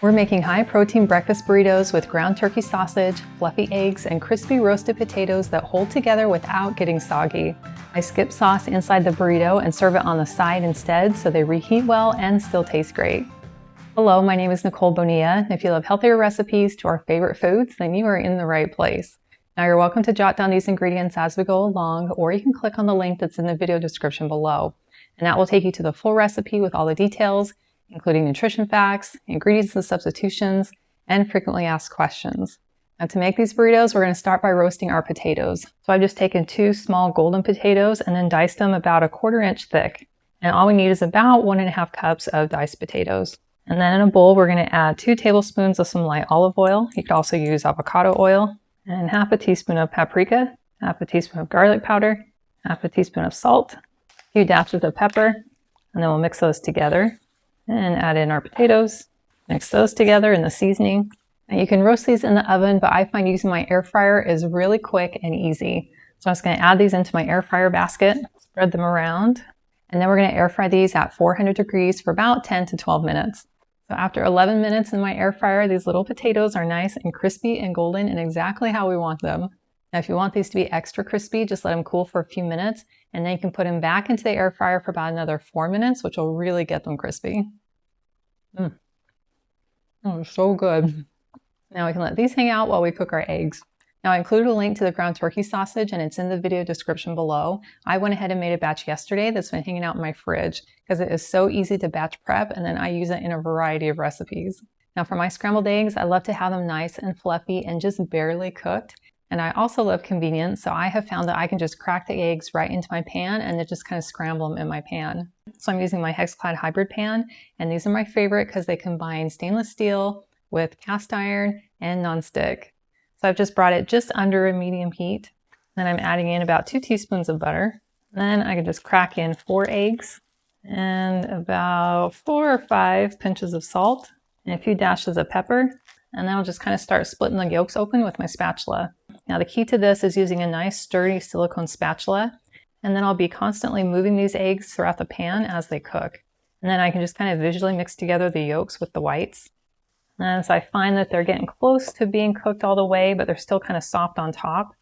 We're making high-protein breakfast burritos with ground turkey sausage, fluffy eggs, and crispy roasted potatoes that hold together without getting soggy. I skip sauce inside the burrito and serve it on the side instead so they reheat well and still taste great. Hello, my name is Nicole Bonilla. If you love healthier recipes to our favorite foods, then you are in the right place. Now you're welcome to jot down these ingredients as we go along, or you can click on the link that's in the video description below. And that will take you to the full recipe with all the details, including nutrition facts, ingredients and substitutions, and frequently asked questions. Now to make these burritos, we're going to start by roasting our potatoes. So I've just taken 2 small golden potatoes and then diced them about 1/4 inch thick. And all we need is about 1.5 cups of diced potatoes. And then in a bowl, we're going to add 2 tablespoons of some light olive oil. You could also use avocado oil, and half a teaspoon of paprika, half a teaspoon of garlic powder, half a teaspoon of salt, a few dashes of pepper, and then we'll mix those together. And add in our potatoes, mix those together in the seasoning. Now you can roast these in the oven, but I find using my air fryer is really quick and easy. So I'm just going to add these into my air fryer basket, spread them around, and then we're going to air fry these at 400 degrees for about 10 to 12 minutes. So after 11 minutes in my air fryer, these little potatoes are nice and crispy and golden and exactly how we want them. Now if you want these to be extra crispy, just let them cool for a few minutes, and then you can put them back into the air fryer for about another 4 minutes, which will really get them crispy. Oh, so good. Now we can let these hang out while we cook our eggs. Now I included a link to the ground turkey sausage and it's in the video description below. I went ahead and made a batch yesterday that's been hanging out in my fridge because it is so easy to batch prep, and then I use it in a variety of recipes. Now for my scrambled eggs, I love to have them nice and fluffy and just barely cooked. And I also love convenience, so I have found that I can just crack the eggs right into my pan and then just kind of scramble them in my pan. So I'm using my Hexclad hybrid pan, and these are my favorite because they combine stainless steel with cast iron and nonstick. So I've just brought it just under a medium heat. Then I'm adding in about 2 teaspoons of butter. Then I can just crack in 4 eggs and about 4 or 5 pinches of salt and a few dashes of pepper. And then I'll just kind of start splitting the yolks open with my spatula. Now the key to this is using a nice sturdy silicone spatula, and then I'll be constantly moving these eggs throughout the pan as they cook. And then I can just kind of visually mix together the yolks with the whites. And as I find that they're getting close to being cooked all the way, but they're still kind of soft on top,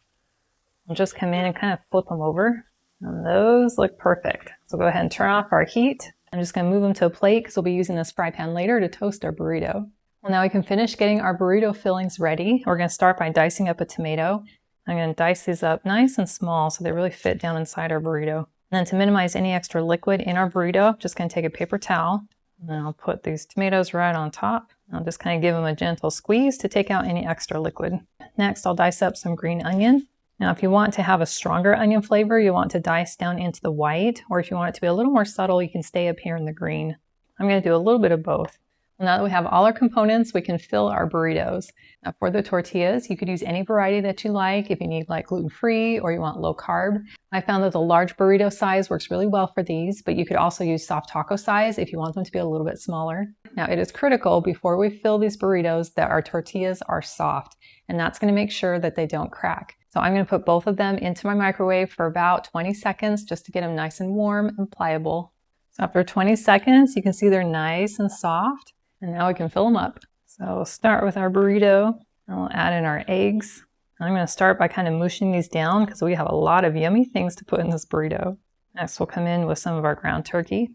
I'll just come in and kind of flip them over. And those look perfect. So go ahead and turn off our heat. I'm just going to move them to a plate because we'll be using this fry pan later to toast our burrito. Well, now we can finish getting our burrito fillings ready. We're going to start by dicing up a tomato. I'm going to dice these up nice and small so they really fit down inside our burrito. And then to minimize any extra liquid in our burrito, I'm just going to take a paper towel, and then I'll put these tomatoes right on top. I'll just kind of give them a gentle squeeze to take out any extra liquid. Next, I'll dice up some green onion. Now, if you want to have a stronger onion flavor, you want to dice down into the white, or if you want it to be a little more subtle, you can stay up here in the green. I'm going to do a little bit of both. Well, now that we have all our components, we can fill our burritos. Now for the tortillas, you could use any variety that you like. If you need like gluten-free or you want low carb, I found that the large burrito size works really well for these, but you could also use soft taco size if you want them to be a little bit smaller. Now it is critical before we fill these burritos that our tortillas are soft, and that's going to make sure that they don't crack. So I'm going to put both of them into my microwave for about 20 seconds just to get them nice and warm and pliable. So after 20 seconds, you can see they're nice and soft. And now we can fill them up. So we'll start with our burrito, and we'll add in our eggs. I'm going to start by kind of mushing these down because we have a lot of yummy things to put in this burrito. Next we'll come in with some of our ground turkey,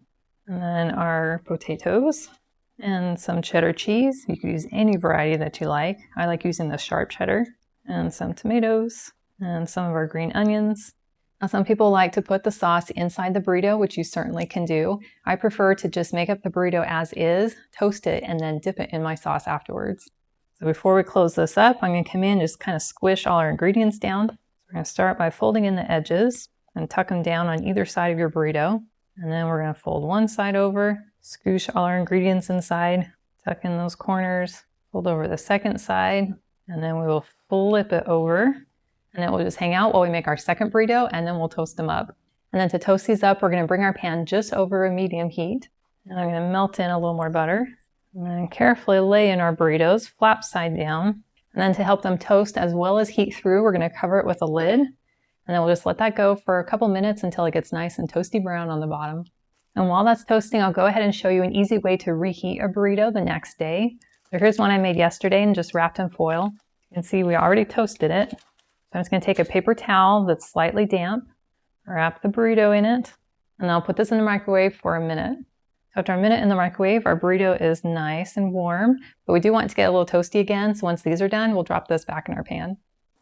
and then our potatoes, and some cheddar cheese. You can use any variety that you like. I like using the sharp cheddar, and some tomatoes, and some of our green onions. Now, some people like to put the sauce inside the burrito, which you certainly can do. I prefer to just make up the burrito as is, toast it, and then dip it in my sauce afterwards. So before we close this up, I'm going to come in and just kind of squish all our ingredients down. So we're going to start by folding in the edges and tuck them down on either side of your burrito. And then we're going to fold one side over, scoosh all our ingredients inside, tuck in those corners, fold over the second side, and then we will flip it over. And it will just hang out while we make our second burrito, and then we'll toast them up. And then to toast these up, we're going to bring our pan just over a medium heat. And I'm going to melt in a little more butter. And then carefully lay in our burritos, flap side down. And then to help them toast as well as heat through, we're going to cover it with a lid. And then we'll just let that go for a couple minutes until it gets nice and toasty brown on the bottom. And while that's toasting, I'll go ahead and show you an easy way to reheat a burrito the next day. So here's one I made yesterday and just wrapped in foil. You can see we already toasted it. So I'm just going to take a paper towel that's slightly damp, wrap the burrito in it, and I'll put this in the microwave for a minute. So after a minute in the microwave, our burrito is nice and warm, but we do want it to get a little toasty again. So once these are done, we'll drop this back in our pan.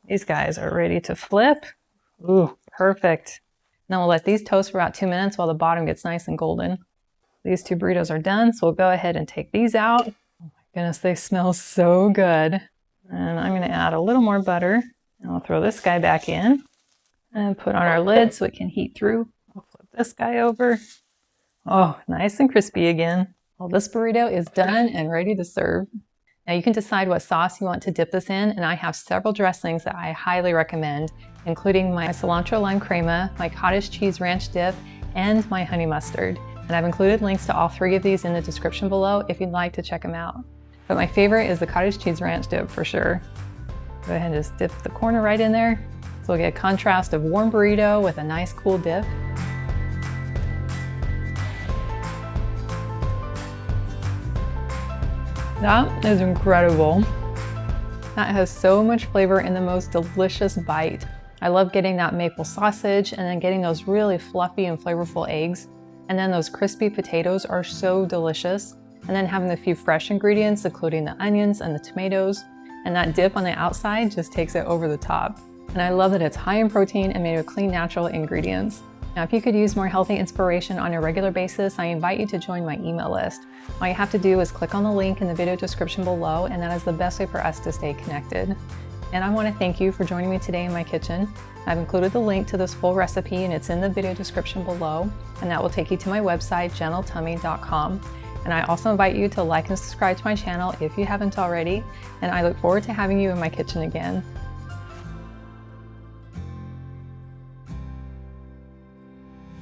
These guys are ready to flip. Ooh, perfect. Now we'll let these toast for about 2 minutes while the bottom gets nice and golden. These 2 burritos are done, so we'll go ahead and take these out. Oh my goodness, they smell so good. And I'm gonna add a little more butter. And I'll throw this guy back in and put on our lid so it can heat through. I'll flip this guy over. Oh, nice and crispy again. Well, this burrito is done and ready to serve. Now you can decide what sauce you want to dip this in, and I have several dressings that I highly recommend, including my cilantro lime crema, my cottage cheese ranch dip, and my honey mustard. And I've included links to all 3 of these in the description below if you'd like to check them out. But my favorite is the cottage cheese ranch dip for sure. Go ahead and just dip the corner right in there. So we'll get a contrast of warm burrito with a nice cool dip. That is incredible. That has so much flavor in the most delicious bite. I love getting that maple sausage and then getting those really fluffy and flavorful eggs. And then those crispy potatoes are so delicious. And then having the few fresh ingredients, including the onions and the tomatoes. And that dip on the outside just takes it over the top. And I love that it's high in protein and made with clean, natural ingredients. Now, if you could use more healthy inspiration on a regular basis, I invite you to join my email list. All you have to do is click on the link in the video description below, and that is the best way for us to stay connected. And I want to thank you for joining me today in my kitchen. I've included the link to this full recipe, and it's in the video description below, and that will take you to my website, gentletummy.com. And I also invite you to like and subscribe to my channel if you haven't already, and I look forward to having you in my kitchen again.